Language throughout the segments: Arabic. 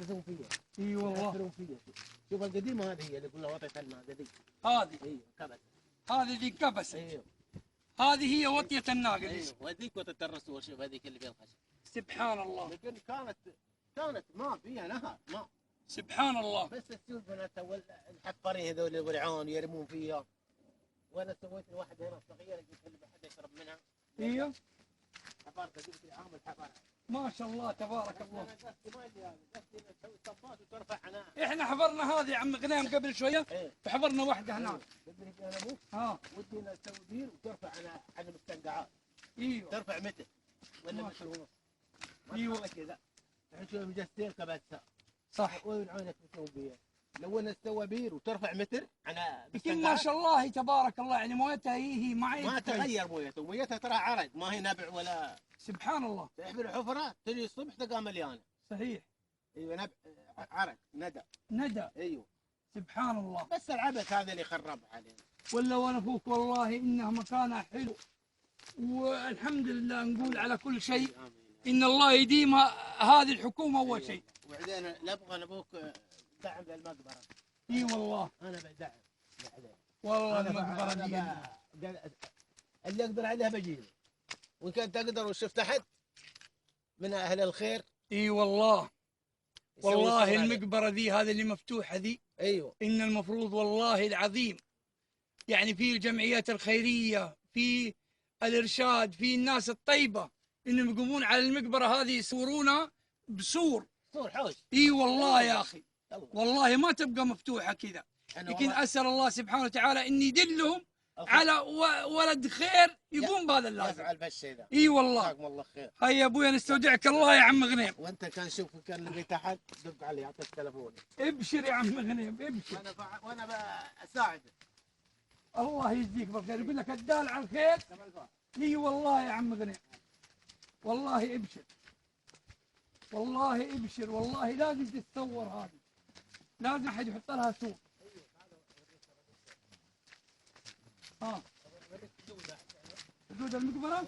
يحتسون فيها. اي والله. يحفرون فيها. شوف القديمه هذه هي اللي كلها وطية الماء هذه. هذه. ايوه كبس. هذه اللي كبست. ايوه. هذه هي وطية الناقة. ايوه وهذيك وطية الرسول، شوف هذيك اللي فيها الخشب. سبحان الله. لكن كانت ما فيها نهر ما. سبحان الله. بس السفن الحفارين هذول يرعون يرمون فيها. وانا سويت واحده هنا صغيره قلت اللي حد يشرب منها. ايوه. حفاره جبت لي عامل حفاره. ما شاء الله تبارك الله. قصدي ما ادري قصدي تسوي صبات وترفع عنها. احنا حفرنا هذه يا عم غنيم قبل شويه. ايه. وحفرنا واحده هناك. تدري انا ابوك؟ ها. ودي نسوي بير وترفع عن المستنقعات. ايوه. ترفع متر ولا متر ونص. ايوه كذا. الحين شوف مجسين كبسها. صح. وين عينك تسوي بير؟ لو انا استوى بير وترفع متر على لكن ما شاء الله تبارك الله يعني مويتها هي ما تغير مويتها ترى عرق ما هي نبع ولا. سبحان الله. تحفر حفره تجي الصبح تلقاها مليانه. صحيح. ايوه نبع عرق ندى. ايوه. سبحان الله. بس العبث هذا اللي خربها علينا. ولا وانا فوق والله انها مكانها حلو. والحمد لله نقول على كل شيء ان الله يديم هذه الحكومه اول شيء. وبعدين نبغى ابوك دعم للمقبره. اي والله. انا بدعم. والله المقبره دي اللي اقدر عليها بجيله. وان كان تقدر وشفت احد من اهل الخير. اي والله. والله المقبره ذي هذه اللي مفتوحه ذي. ايوه. ان المفروض والله العظيم يعني في الجمعيات الخيريه، في الارشاد، في الناس الطيبه انهم يقومون على المقبره هذه يصورونها بسور. سور حوش. اي والله يا اخي. والله ما تبقى مفتوحه كذا. لكن اسال الله سبحانه وتعالى ان يدلهم على ولد خير يقوم بهذا اللازم. يفعل بهالشيء ذا. اي والله. جزاكم الله خير. هيا يا ابوي نستودعك الله يا عم غنيم. وانت كان شوف كان اللي تحت دق عليه اعطيك تليفوني. ابشر يا عم غنيم ابشر. وانا بساعدك. الله يجزيك بالخير. يقول لك الدال على الخير. اي والله يا عم غنيم. والله ابشر. والله ابشر. والله لازم تتصور هذه. لازم احد يحط لها سور. ها. حدود المقبرة؟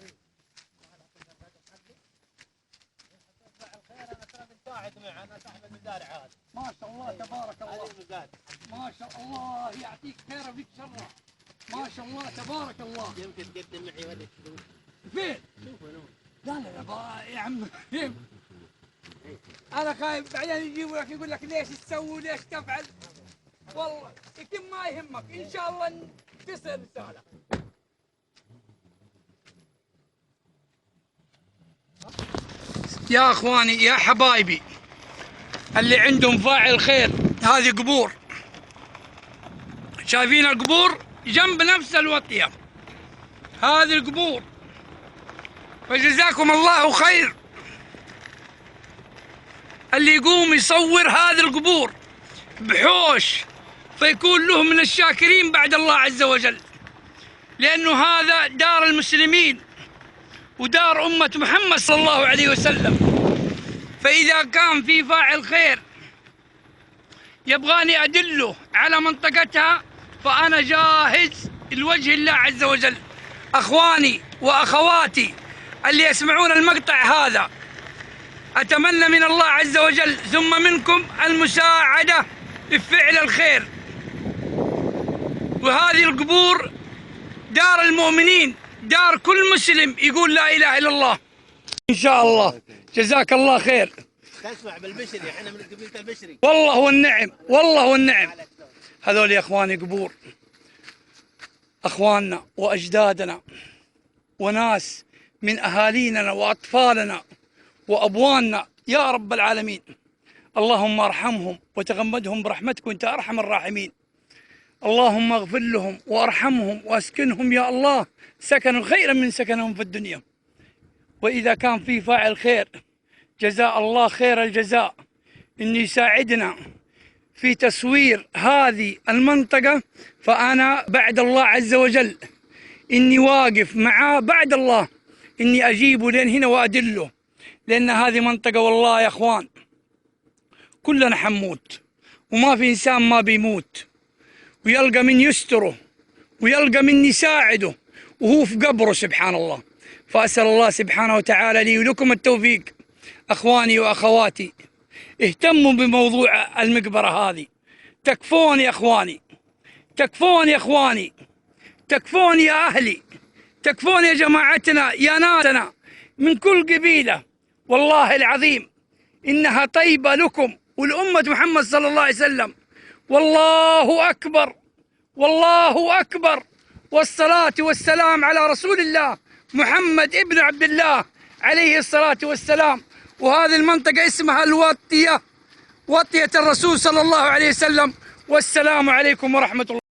ما شاء الله تبارك الله. ما شاء الله يعطيك خير وفيك شره. ما شاء الله تبارك الله. يمكن تقدم معي ولد فلوس. فين؟ لا يا عم انا خايف بعدين يجيبوا لك يقول لك ليش تسوي وليش تفعل. والله يمكن ما يهمك ان شاء الله تصل رساله. يا اخواني يا حبايبي اللي عندهم فاعل خير، هذه قبور. شايفين القبور جنب نفس الوطيه. هذه القبور. فجزاكم الله خير اللي يقوم يصور هذه القبور بحوش، فيكون له من الشاكرين بعد الله عز وجل، لأنه هذا دار المسلمين ودار أمة محمد صلى الله عليه وسلم. فإذا كان في فاعل خير يبغاني أدله على منطقتها فأنا جاهز لوجه الله عز وجل. أخواني وأخواتي اللي يسمعون المقطع هذا، أتمنى من الله عز وجل ثم منكم المساعدة بفعل الخير. وهذه القبور دار المؤمنين، دار كل مسلم يقول لا إله إلا الله. إن شاء الله. جزاك الله خير. تسمع بالبشري، احنا من قبيلة البشري. والله والنعم والله والنعم. هذول يا اخواني قبور اخواننا واجدادنا وناس من اهالينا واطفالنا وابواننا يا رب العالمين. اللهم ارحمهم وتغمدهم برحمتك وانت ارحم الراحمين. اللهم اغفر لهم وارحمهم واسكنهم يا الله سكنا خيرا من سكنهم في الدنيا. واذا كان في فاعل خير جزاء الله خير الجزاء إن يساعدنا في تصوير هذه المنطقة، فأنا بعد الله عز وجل إني واقف معاه بعد الله إني أجيبه لين هنا وأدله، لأن هذه منطقة والله يا أخوان كلنا حنموت وما في إنسان ما بيموت، ويلقى من يستره ويلقى من يساعده وهو في قبره سبحان الله. فأسأل الله سبحانه وتعالى لي ولكم التوفيق أخواني وأخواتي اهتموا بموضوع المقبرة هذه. تكفون يا إخواني، تكفون يا إخواني، تكفون يا أهلي، تكفون يا جماعتنا، يا ناسنا من كل قبيلة. والله العظيم إنها طيبة لكم ولأمة محمد صلى الله عليه وسلم. والله أكبر، والله أكبر، والصلاة والسلام على رسول الله محمد ابن عبد الله عليه الصلاة والسلام. وهذه المنطقة اسمها الوطية، وطية الرسول صلى الله عليه وسلم. والسلام عليكم ورحمة الله.